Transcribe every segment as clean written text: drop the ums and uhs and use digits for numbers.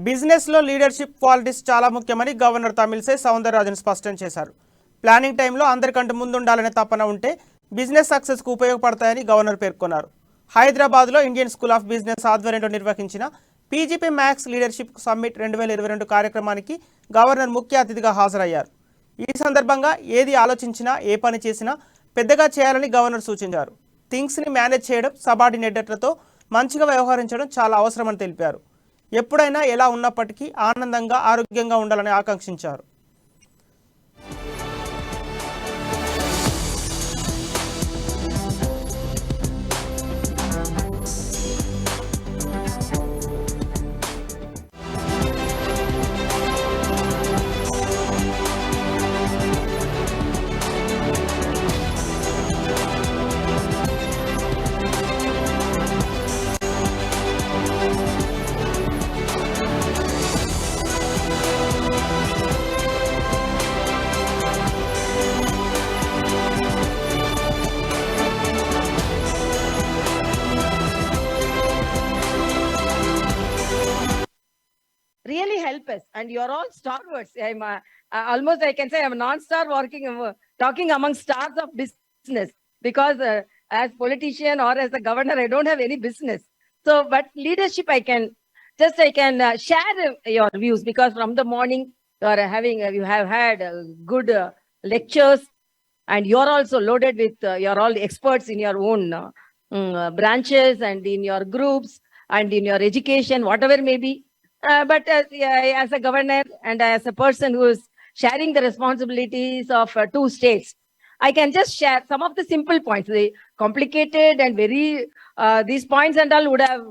Business లో leadership qualities చాలా ముఖ్యమని గవర్నర్ తమిళిసై సౌందరరాజన్ స్పష్టం చేశారు. ప్లానింగ్ టైంలో అందరికంటే ముందుండాలనే తపన ఉంటే బిజినెస్ సక్సెస్కు ఉపయోగపడతాయని గవర్నర్ పేర్కొన్నారు. హైదరాబాద్లో ఇండియన్ స్కూల్ ఆఫ్ బిజినెస్ ఆధ్వర్యంలో నిర్వహించిన పీజీపీ మ్యాక్స్ లీడర్షిప్ సమ్మిట్ 2022 కార్యక్రమానికి గవర్నర్ ముఖ్య అతిథిగా హాజరయ్యారు. ఈ సందర్భంగా ఏది ఆలోచించినా ఏ పని చేసినా పెద్దగా చేయాలని గవర్నర్ సూచించారు. థింగ్స్ని మేనేజ్ చేయడం, సబార్డినేటర్లతో మంచిగా వ్యవహరించడం చాలా అవసరమని తెలిపారు. ఎప్పుడైనా ఎలా ఉన్నప్పటికీ ఆనందంగా ఆరోగ్యంగా ఉండాలని ఆకాంక్షించారు. really help us, and you're all stalwarts. I'm almost, I can say, I'm a non-star talking among stars of business, because as politician or as a governor, I don't have any business. So, but leadership, I can share your views, because from the morning you are having, you have had good lectures, and you're also loaded with, you're all experts in your own branches and in your groups and in your education, whatever may be. But as a governor and as a person who is sharing the responsibilities of 2 states, I can just share some of the simple points. The complicated and very, these points and all would have,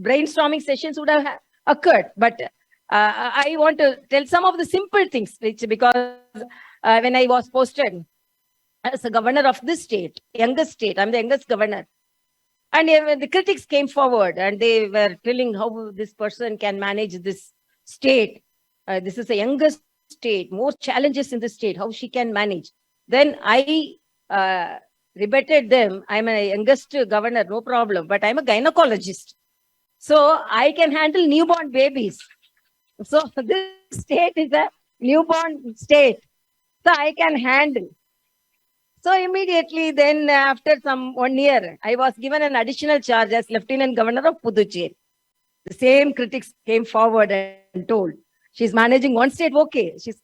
brainstorming sessions would have occurred. But I want to tell some of the simple things, which, because when I was posted as a governor of this state, youngest state, I'm the youngest governor. And the critics came forward and they were telling how this person can manage this state. This is the youngest state, more challenges in the state, how she can manage. Then I rebutted them. I'm a youngest governor, no problem, but I'm a gynecologist. So I can handle newborn babies. So this state is a newborn state. So I can handle. So immediately then, after 1 year, I was given an additional charge as Lieutenant Governor of Puducherry. The same critics came forward and told, she's managing one state, okay. She's